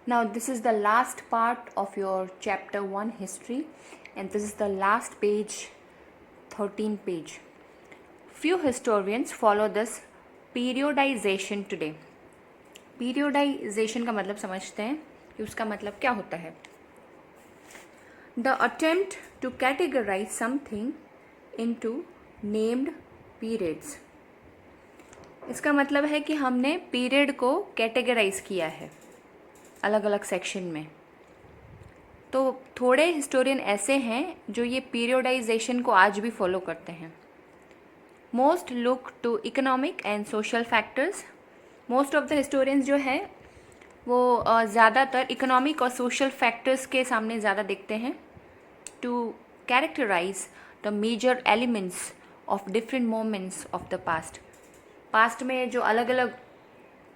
Now this is the last part of your chapter 1 history, and this is the last page, 13 page. Few historians follow this periodization today. Periodization का मतलब समझते हैं कि उसका मतलब क्या होता है. The attempt to categorize something into named periods. इसका मतलब है कि हमने पीरियड को कैटेगराइज किया है अलग अलग सेक्शन में. तो थोड़े हिस्टोरियन ऐसे हैं जो ये पीरियोडाइजेशन को आज भी फॉलो करते हैं. Most look to economic and social factors. Most of the historians जो है वो ज़्यादातर इकोनॉमिक और सोशल फैक्टर्स के सामने ज़्यादा देखते हैं to characterize the major elements of different moments of the past में जो अलग अलग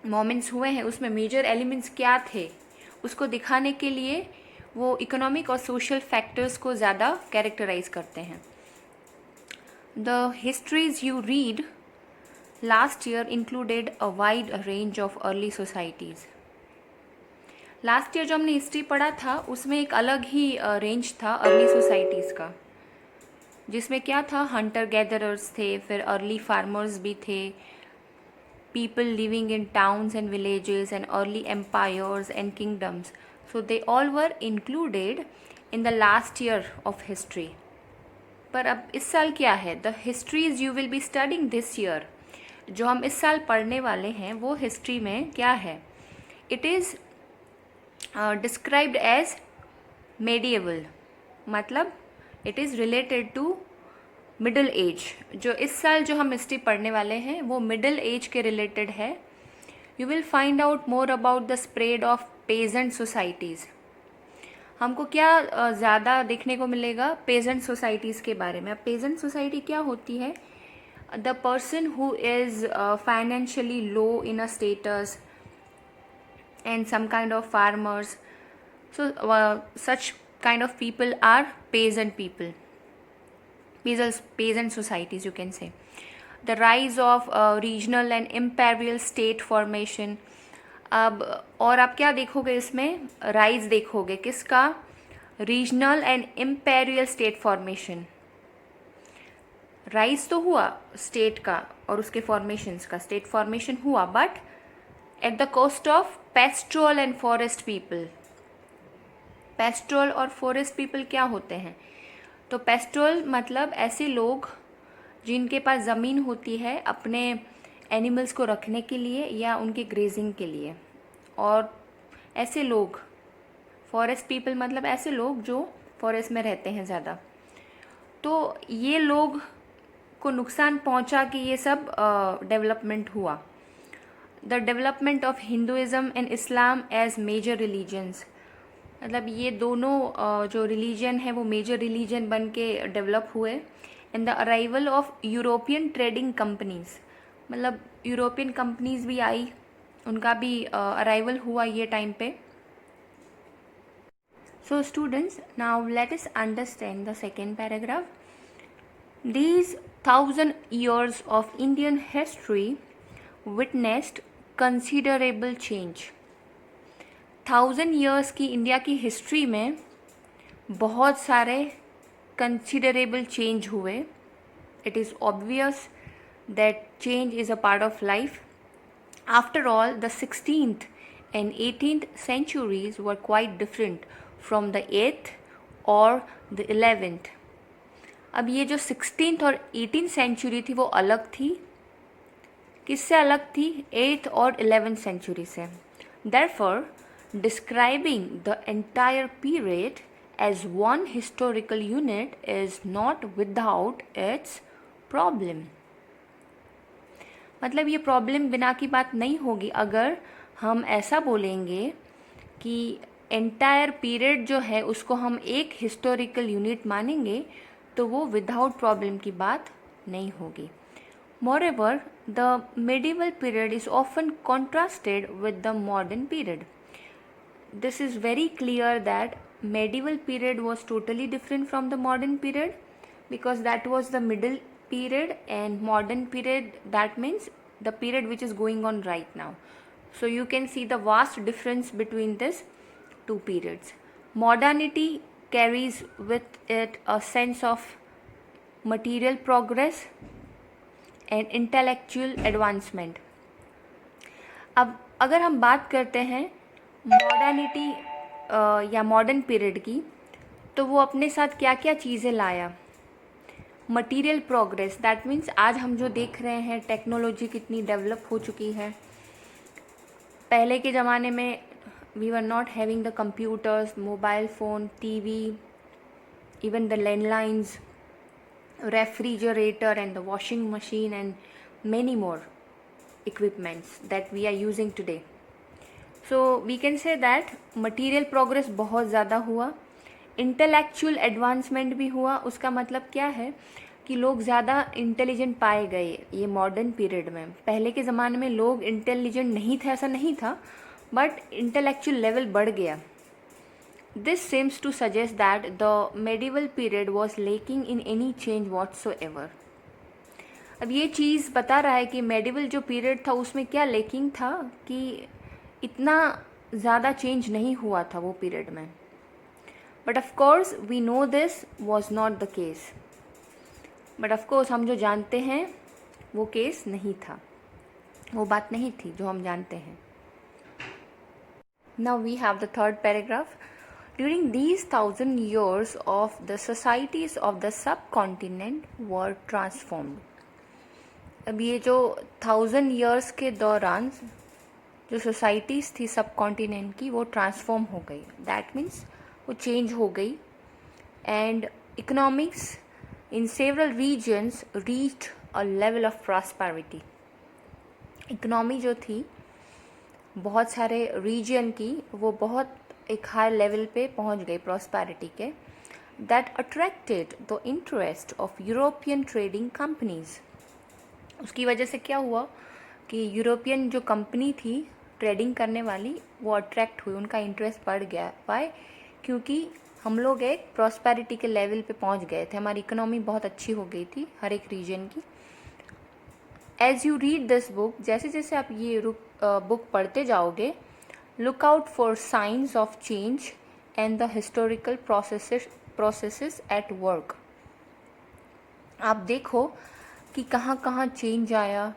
मोमेंट्स हुए हैं उसमें मेजर एलिमेंट्स क्या थे उसको दिखाने के लिए वो इकोनॉमिक और सोशल फैक्टर्स को ज़्यादा कैरेक्टराइज करते हैं. The histories you read last year included a wide range of early societies. Last year जो हमने हिस्ट्री पढ़ा था उसमें एक अलग ही रेंज था अर्ली सोसाइटीज़ का, जिसमें क्या था, हंटर गैदरर्स थे, फिर अर्ली फार्मर्स भी थे, people living in towns and villages and early empires and kingdoms. So they all were included in the last year of history. पर अब इस साल क्या है, the histories you will be studying this year, जो हम इस साल पढ़ने वाले हैं वो हिस्ट्री में क्या है, it is described as medieval, मतलब it is related to middle age. जो इस साल जो हम हिस्ट्री पढ़ने वाले हैं वो मिडल एज के रिलेटेड है. You will find out more about the spread of peasant societies. हमको क्या ज़्यादा देखने को मिलेगा पेजेंट सोसाइटीज़ के बारे में. अब पेजेंट सोसाइटी क्या होती है, the person who is financially low in a status and some kind of farmers. So such kind of people are peasant people, peasant societies you can say. The rise of regional and imperial state formation. अब और आप क्या देखोगे इसमें, rise देखोगे किसका, regional and imperial state formation. Rise तो हुआ स्टेट का और उसके फॉर्मेशंस का, स्टेट फॉर्मेशन हुआ but at the cost of पेस्ट्रोल and forest people. पेस्ट्रोल और फॉरेस्ट पीपल क्या होते हैं, तो पेस्ट्रोल मतलब ऐसे लोग जिनके पास ज़मीन होती है अपने एनिमल्स को रखने के लिए या उनके ग्रेजिंग के लिए, और ऐसे लोग, फॉरेस्ट पीपल मतलब ऐसे लोग जो फॉरेस्ट में रहते हैं ज़्यादा. तो ये लोग को नुकसान पहुंचा कि ये सब डेवलपमेंट हुआ. The development of Hinduism and Islam as major religions. मतलब ये दोनों जो रिलीजन है वो मेजर रिलीजन बन के डेवलप हुए. And the arrival of European trading companies, मतलब यूरोपियन कंपनीज भी आई, उनका भी अराइवल हुआ ये टाइम पे. So students, now let us understand the second paragraph. These 1000 years of Indian history witnessed considerable change. 1000 years की इंडिया की हिस्ट्री में बहुत सारे कंसिडरेबल चेंज हुए. It is obvious that change is a part of life. After all the 16th and 18th centuries were quite different from the 8th और the 11th. अब ये जो 16th और 18th सेंचुरी थी वो अलग थी. किससे अलग थी, 8th और 11th सेंचुरी से. Therefore, describing the entire period as one historical unit is not without its problem. मतलब ये प्रॉब्लम बिना की बात नहीं होगी अगर हम ऐसा बोलेंगे कि एंटायर पीरियड जो है उसको हम एक हिस्टोरिकल यूनिट मानेंगे, तो वो विदाउट प्रॉब्लम की बात नहीं होगी. Moreover, the medieval period is often contrasted with the modern period. This is very clear that medieval period was totally different from the modern period, because that was the middle period, and modern period, that means the period which is going on right now. So you can see the vast difference between these two periods. Modernity carries with it a sense of material progress and intellectual advancement. अब अगर हम बात करते हैं modernity या modern period की, तो वो अपने साथ क्या क्या चीज़ें लाया. मटीरियल प्रोग्रेस, दैट मीन्स आज हम जो देख रहे हैं टेक्नोलॉजी कितनी डेवलप हो चुकी है. पहले के ज़माने में we were not having the computers, mobile phone, TV, even the landlines, refrigerator and the washing machine and many more equipments that we are using today. So we can say that material progress बहुत ज़्यादा हुआ, intellectual advancement भी हुआ. उसका मतलब क्या है कि लोग ज़्यादा इंटेलिजेंट पाए गए ये मॉडर्न पीरियड में. पहले के ज़माने में लोग इंटेलिजेंट नहीं थे, ऐसा नहीं था, बट इंटेलेक्चुअल लेवल बढ़ गया. This seems to suggest that the medieval period was lacking in any change whatsoever. अब ये चीज़ बता रहा है कि मेडिवल जो पीरियड था उसमें क्या लेकिंग था कि इतना ज़्यादा चेंज नहीं हुआ था वो पीरियड में. But of course we know this was not the case. But of course हम जो जानते हैं वो केस नहीं था, वो बात नहीं थी जो हम जानते हैं. Now we have the third paragraph. During these 1,000 years of the societies of the subcontinent were transformed. अब ये जो 1,000 years के दौरान जो सोसाइटीज़ थी सब कॉन्टिनेंट की वो ट्रांसफॉर्म हो गई. दैट मीन्स वो चेंज हो गई. And economics in several regions reached a level of prosperity. Economy जो थी बहुत सारे रीजन की वो बहुत एक हाई लेवल पे पहुंच गई प्रॉस्पेरिटी के. That attracted the interest of European trading companies. उसकी वजह से क्या हुआ कि यूरोपियन जो कंपनी थी ट्रेडिंग करने वाली वो अट्रैक्ट हुई, उनका इंटरेस्ट बढ़ गया. वाई? क्योंकि हम लोग एक प्रॉस्पेरिटी के लेवल पे पहुंच गए थे, हमारी इकोनॉमी बहुत अच्छी हो गई थी हर एक रीजन की. As you read this book, जैसे जैसे आप ये बुक पढ़ते जाओगे, look out for signs of change and the historical processes at work. आप देखो कि कहाँ कहाँ चेंज आया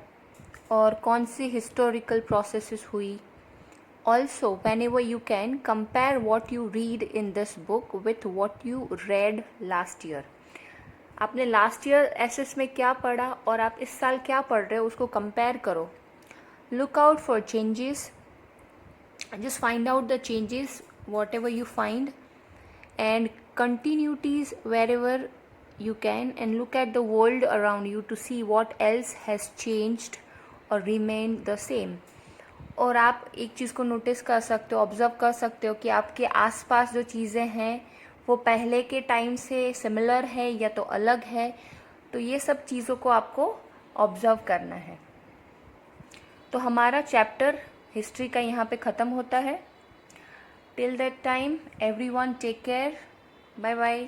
और कौन सी हिस्टोरिकल प्रोसेसेस हुई. Also, whenever you can, compare what you read in this book with what you read last year. आपने लास्ट ईयर एसएस में क्या पढ़ा और आप इस साल क्या पढ़ रहे हो उसको कंपेयर करो. Look out for changes. Just find out the changes whatever you find and continuities wherever you can, and look at the world around you to see what else has changed or remained the same. और आप एक चीज़ को notice कर सकते हो, observe कर सकते हो कि आपके आसपास जो चीज़ें हैं वो पहले के टाइम से सिमिलर है या तो अलग है. तो ये सब चीज़ों को आपको ऑब्ज़र्व करना है. तो हमारा चैप्टर हिस्ट्री का यहाँ पे ख़त्म होता है. Till that time everyone take care. Bye bye.